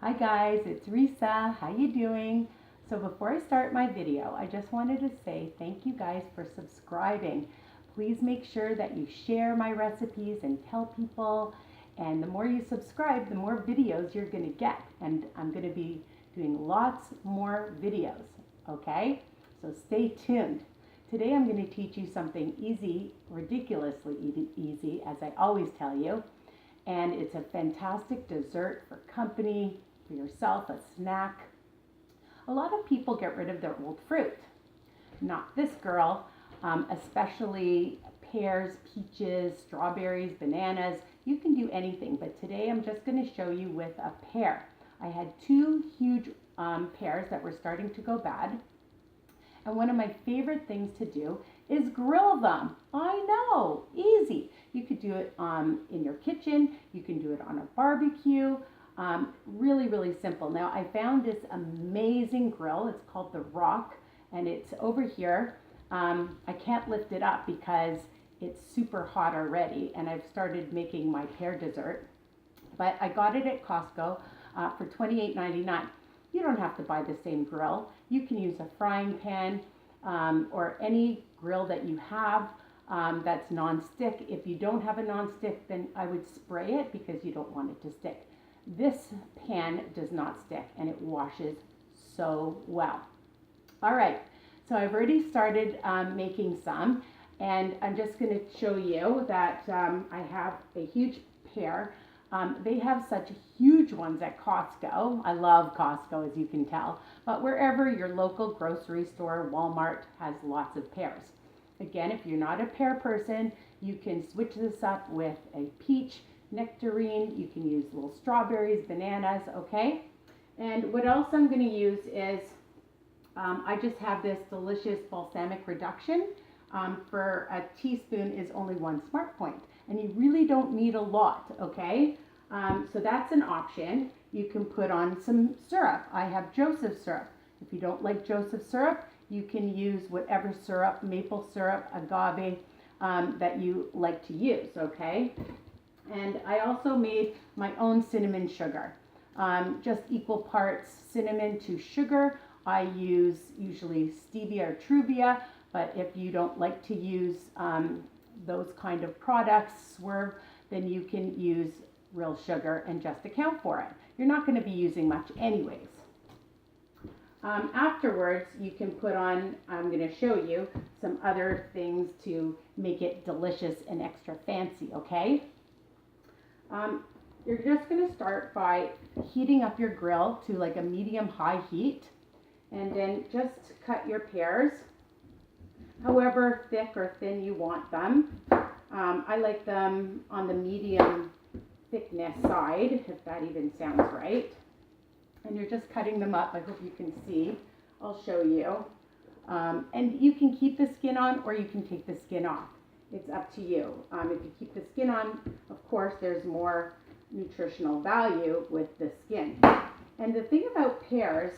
Hi guys, it's Risa. How you doing? So before I start my video, I just wanted to say thank you guys for subscribing. Please make sure that you share my recipes and tell people. And the more you subscribe, the more videos you're going to get. And I'm going to be doing lots more videos, okay? So stay tuned. Today I'm going to teach you something easy, ridiculously easy, as I always tell you. And it's a fantastic dessert for company, for yourself, a snack. A lot of people get rid of their old fruit. Not this girl, especially pears, peaches, strawberries, bananas. You can do anything, but today I'm just going to show you with a pear. I had two huge pears that were starting to go bad. And one of my favorite things to do is grill them. I know, easy. You could do it in your kitchen. You can do it on a barbecue. Really, really simple. Now, I found this amazing grill. It's called The Rock, and it's over here. I can't lift it up because it's super hot already, and I've started making my pear dessert. But I got it at Costco for $28.99. You don't have to buy the same grill. You can use a frying pan or any grill that you have that's non-stick. If you don't have a non-stick, then I would spray it because you don't want it to stick. This pan does not stick and it washes so well. All right, so I've already started making some, and I'm just going to show you that I have a huge pear. They have such huge ones at Costco. I love Costco, as you can tell, but wherever your local grocery store, Walmart, has lots of pears. Again, if you're not a pear person, you can switch this up with a peach, nectarine. You can use little strawberries, bananas, okay? And what else I'm going to use is, I just have this delicious balsamic reduction. For a teaspoon is only 1 smart point, and you really don't need a lot, okay? So that's an option. You can put on some syrup. I have Joseph syrup. If you don't like Joseph syrup, you can use whatever syrup, maple syrup, agave, that you like to use, okay? And I also made my own cinnamon sugar. Just equal parts cinnamon to sugar. I use usually stevia or TRUVIA, but if you don't like to use those kind of products, SWERVE, then you can use real sugar and just account for it. You're not going to be using much anyways. Afterwards, you can put on, I'm going to show you some other things to make it delicious and extra fancy, okay? You're just going to start by heating up your grill to like a medium-high heat, and then just cut your pears however thick or thin you want them. I like them on the medium thickness side, if that even sounds right. And you're just cutting them up. I hope you can see. I'll show you. And you can keep the skin on or you can take the skin off. It's up to you. If you keep the skin on, of course, there's more nutritional value with the skin. And the thing about pears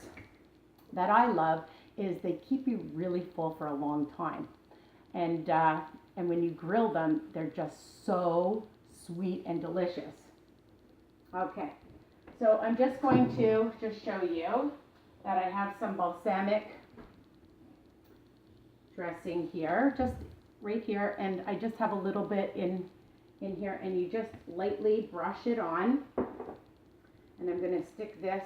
that I love is they keep you really full for a long time. And when you grill them, they're just so sweet and delicious. Okay, so I'm just going to just show you that I have some balsamic dressing here, just right here, and I just have a little bit in here, and you just lightly brush it on. And I'm going to stick this,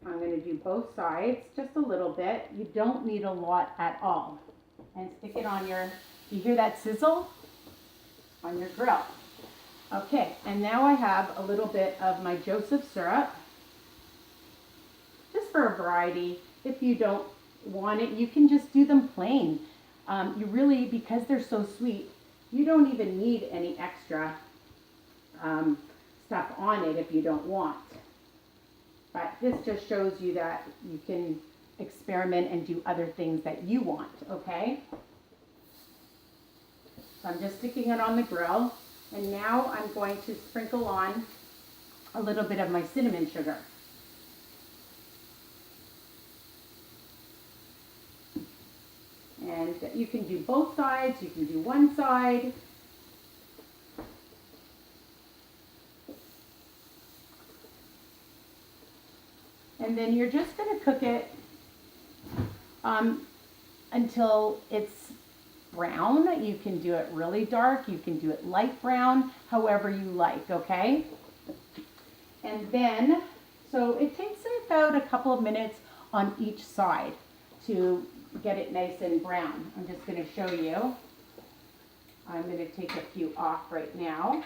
I'm going to do both sides, just a little bit. You don't need a lot at all. And stick it on your, you hear that sizzle? On your grill. Okay, and now I have a little bit of my Joseph syrup, just for a variety. If you don't want it, you can just do them plain. You really, because they're so sweet, you don't even need any extra stuff on it if you don't want. But this just shows you that you can experiment and do other things that you want, okay? So I'm just sticking it on the grill, and now I'm going to sprinkle on a little bit of my cinnamon sugar. And you can do both sides, you can do one side. And then you're just going to cook it until it's brown. You can do it really dark. You can do it light brown, however you like, okay? And then, so it takes about a couple of minutes on each side to get it nice and brown. I'm just going to show you. I'm going to take a few off right now.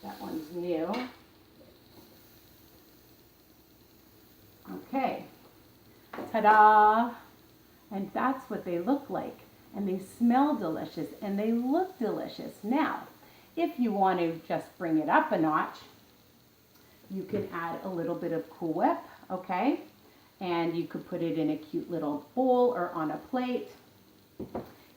That one's new. Okay. Ta-da! And that's what they look like. And they smell delicious and they look delicious. Now, if you want to just bring it up a notch, you can add a little bit of Cool Whip, okay? And you could put it in a cute little bowl or on a plate.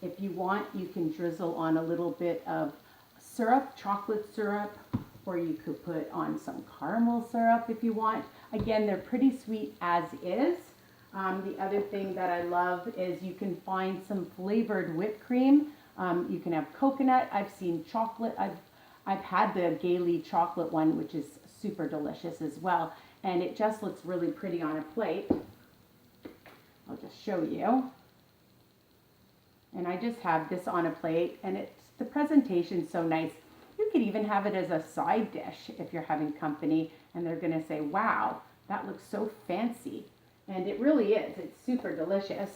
If you want, you can drizzle on a little bit of syrup, chocolate syrup, or you could put on some caramel syrup if you want. Again, they're pretty sweet as is. The other thing that I love is you can find some flavored whipped cream. You can have coconut. I've seen chocolate. I've had the Gaily chocolate one, which is super delicious as well. And it just looks really pretty on a plate. I'll just show you. And I just have this on a plate, and the presentation's so nice. You could even have it as a side dish if you're having company, and they're going to say, wow, that looks so fancy. And it really is. It's super delicious.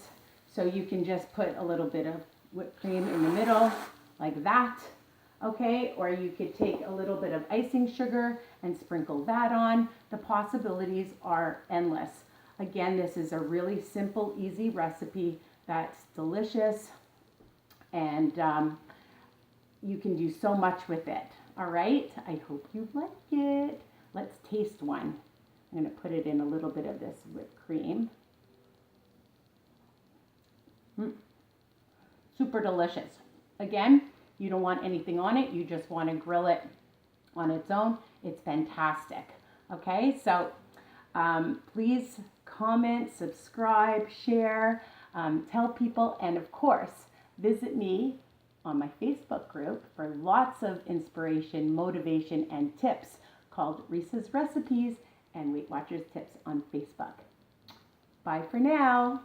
So you can just put a little bit of whipped cream in the middle, like that, okay? Or you could take a little bit of icing sugar and sprinkle that on. The possibilities are endless. Again, this is a really simple, easy recipe that's delicious, and you can do so much with it. All right, I hope you like it. Let's taste one. I'm going to put it in a little bit of this whipped cream. Super delicious. Again, you don't want anything on it. You just want to grill it on its own. It's fantastic. Okay, so please comment, subscribe, share, tell people, and of course, visit me on my Facebook group for lots of inspiration, motivation, and tips called Risa's Recipes and Weight Watchers Tips on Facebook. Bye for now.